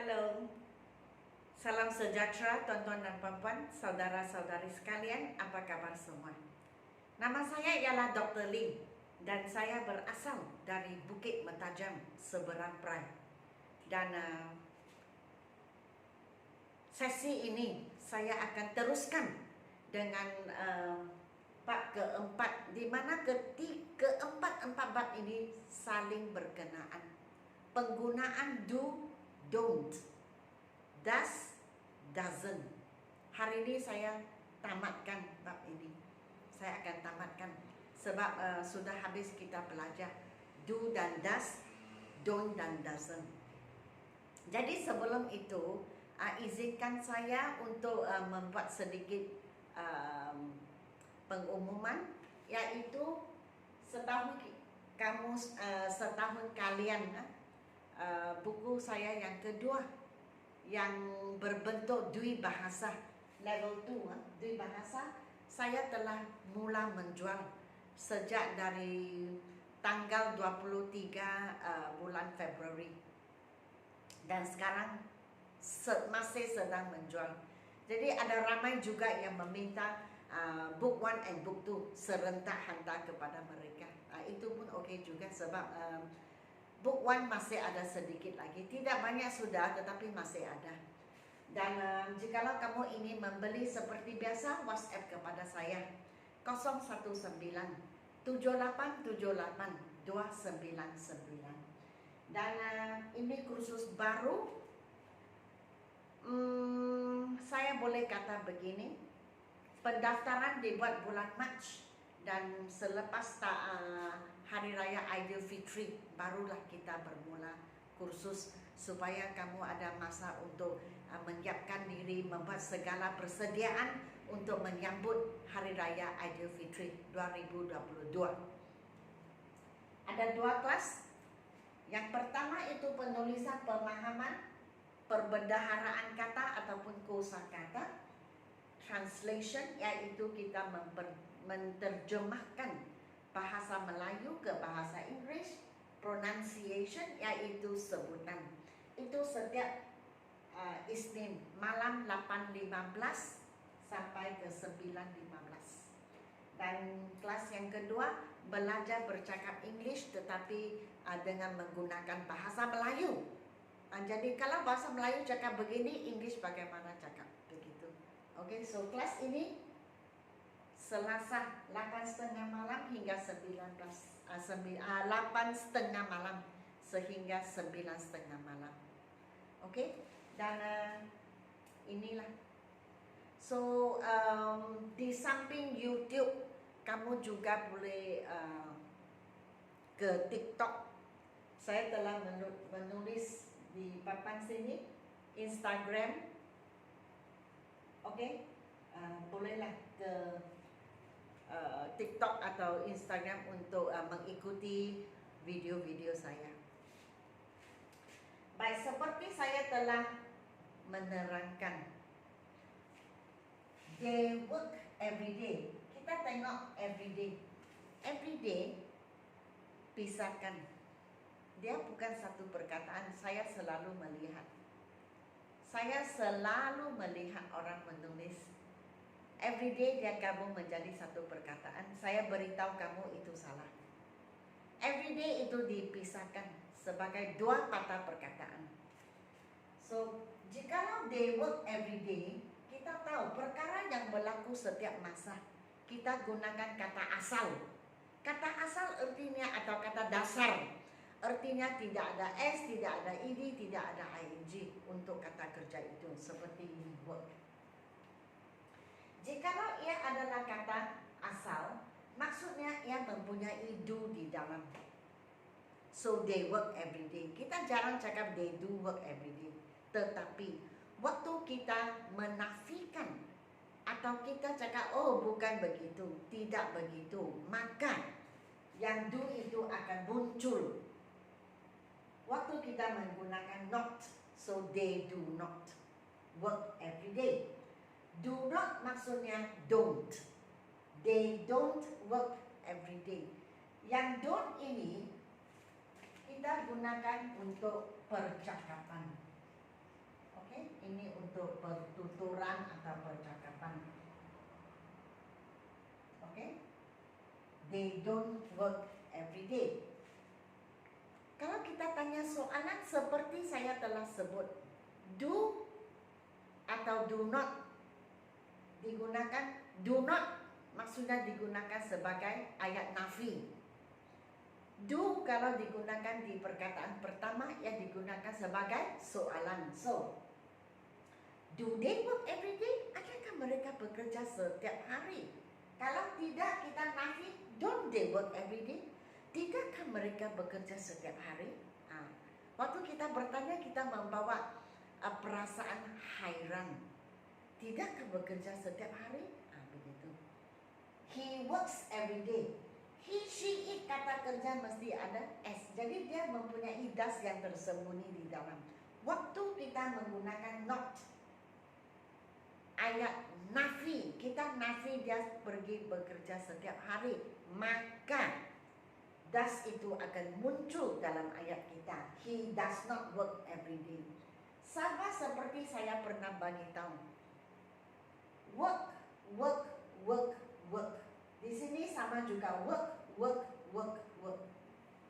Halo, salam sejahtera tuan-tuan dan puan-puan, saudara-saudari sekalian, apa kabar semua? Nama saya ialah Dr. Lee dan saya berasal dari Bukit Mentajam, Seberang Perai. Dan sesi ini saya akan teruskan dengan bab keempat, di mana keempat bab ini saling berkenaan. Penggunaan do, don't, does, doesn't. Hari ini saya tamatkan bab ini. Saya akan tamatkan sebab sudah habis kita belajar do dan does, don't dan doesn't. Jadi sebelum itu izinkan saya untuk membuat sedikit pengumuman, yaitu setahun kalian buku saya yang kedua yang berbentuk Dui Bahasa level 2, Dui Bahasa, saya telah mula menjual sejak dari tanggal 23 bulan Februari dan sekarang masih sedang menjual. Jadi ada ramai juga yang meminta book 1 and book 2 serentak hantar kepada mereka. Itu pun okey juga sebab book 1 masih ada sedikit lagi, tidak banyak sudah tetapi masih ada. Dan jikalau kamu ingin membeli seperti biasa, WhatsApp kepada saya 0197878 299. Dan ini kursus baru, saya boleh kata begini, pendaftaran dibuat bulan Mac dan selepas Hari Raya Aidilfitri barulah kita bermula kursus supaya kamu ada masa untuk menyiapkan diri, membuat segala persediaan untuk menyambut Hari Raya Aidilfitri 2022. Ada 2 kelas. Yang pertama itu penulisan pemahaman, perbendaharaan kata ataupun kosakata, translation, yaitu kita menerjemahkan bahasa Melayu ke bahasa Inggeris, pronunciation, yaitu sebutan. Itu setiap Isnin malam 8.15 sampai ke 9.15. Dan kelas yang kedua belajar bercakap English tetapi dengan menggunakan bahasa Melayu. Jadi kalau bahasa Melayu cakap begini, English bagaimana cakap begitu. Okey, so kelas ini Selasa 8.30 malam hingga 8.30 malam sehingga 9.30 malam. Okey, dan inilah. So di samping YouTube, kamu juga boleh ke TikTok. Saya telah menulis di papan sini, Instagram. Okey, bolehlah ke TikTok atau Instagram untuk mengikuti video-video saya. Baik, seperti saya telah menerangkan, they work every day. Kita tengok every day. Every day, pisahkan. Dia bukan satu perkataan, saya selalu melihat. Saya selalu melihat orang menulis. Every day dia gabung menjadi satu perkataan. Saya beritahu kamu itu salah. Every day itu dipisahkan sebagai 2 patah perkataan. So, jikalau they work every day, kita tahu perkara yang berlaku setiap masa. Kita gunakan kata asal. Kata asal artinya atau kata dasar, artinya tidak ada S, tidak ada ed, tidak ada ing untuk kata kerja itu, seperti work. Jikalau ia adalah kata asal, maksudnya ia mempunyai do di dalam. So they work every day. Kita jarang cakap they do work every day. Tetapi waktu kita menafikan atau kita cakap oh bukan begitu, tidak begitu, maka yang do itu akan muncul waktu kita menggunakan not. So they do not work every day. Do not maksudnya don't. They don't work every day. Yang don't ini kita gunakan untuk percakapan. Oke, ini untuk pertuturan atau percakapan. Oke, they don't work every day. Kalau kita tanya soalan seperti saya telah sebut, do atau do not digunakan. Do not maksudnya digunakan sebagai ayat nafi. Do kalau digunakan di perkataan pertama ya digunakan sebagai soalan. So, do they work every day? Adakah mereka bekerja setiap hari? Kalau tidak, kita nafi, don't they work every day? Tidakkah mereka bekerja setiap hari? Waktu kita bertanya, kita membawa perasaan hairan. Tidakkah bekerja setiap hari? Begitu. He works every day. He, she, it, kata kerja mesti ada S. Jadi dia mempunyai das yang tersembunyi di dalam. Waktu kita menggunakan not, ayat nafi, kita nafi dia pergi bekerja setiap hari, maka das itu akan muncul dalam ayat kita. He does not work every day. Sama seperti saya pernah bagi tahu. Work, work, work, work. Di sini sama juga work, work, work, work.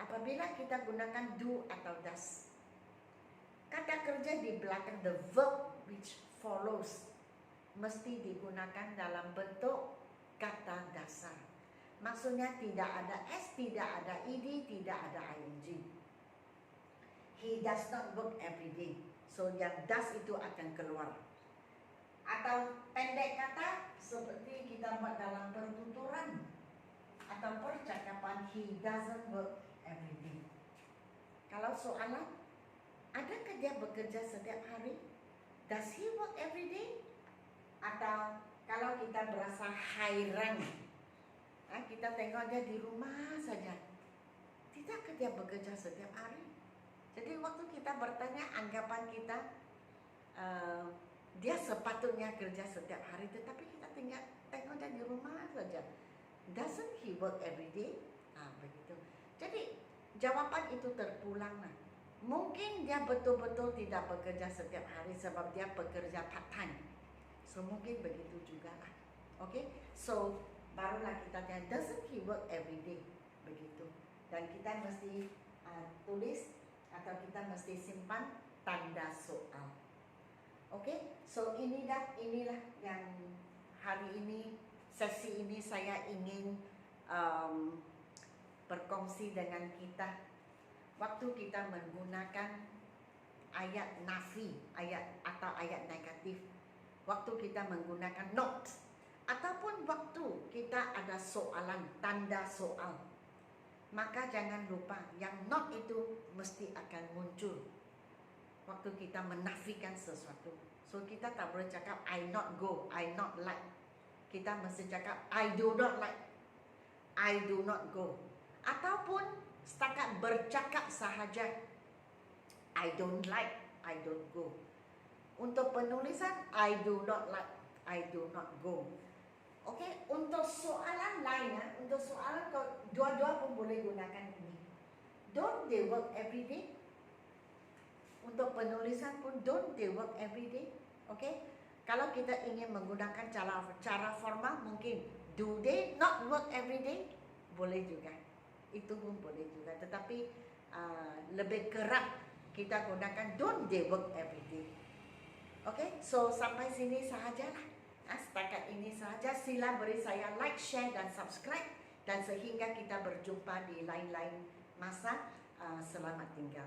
Apabila kita gunakan do atau does, kata kerja di belakang the verb which follows mesti digunakan dalam bentuk kata dasar. Maksudnya tidak ada S, tidak ada ed, tidak ada ing. He does not work every day. So yang does itu akan keluar. Atau pendek kata seperti kita buat dalam pertuturan atau percakapan, he doesn't work every day. Kalau soalan, adakah dia bekerja setiap hari? Does he work every day? Atau kalau kita berasa hairan, kita tengok dia di rumah saja, tidakkah dia bekerja setiap hari? Jadi waktu kita bertanya, anggapan kita dia sepatutnya kerja setiap hari, tetapi kita tengok dia di rumah saja. Doesn't he work every day? Begitu. Jadi jawaban itu terpulang. Mungkin dia betul-betul tidak bekerja setiap hari sebab dia bekerja part time. So mungkin begitu juga lah. Okay? So barulah kita tanya, doesn't he work every day? Begitu. Dan kita mesti tulis atau kita mesti simpan tanda soal. Oke, so inilah yang hari ini, sesi ini saya ingin berkongsi dengan kita. Waktu kita menggunakan ayat nafi, ayat atau ayat negatif, waktu kita menggunakan not, ataupun waktu kita ada soalan, tanda soal, maka jangan lupa yang not itu mesti akan muncul waktu kita menafikan sesuatu. So kita tak boleh cakap I not go, I not like. Kita mesti cakap I do not like, I do not go. Ataupun setakat bercakap sahaja, I don't like, I don't go. Untuk penulisan I do not like, I do not go. Okey, untuk soalan lain, untuk soalan dua-dua pun boleh gunakan ini. Don't they work every day? Untuk penulisan pun don't they work every day? Okey. Kalau kita ingin menggunakan cara formal, mungkin do they not work every day? Boleh juga. Itu pun boleh juga. Tetapi lebih kerap kita gunakan don't they work every day. Okey. So sampai sini sahajalah. Setakat ini sahaja. Sila beri saya like, share dan subscribe. Dan sehingga kita berjumpa di lain-lain masa. Selamat tinggal.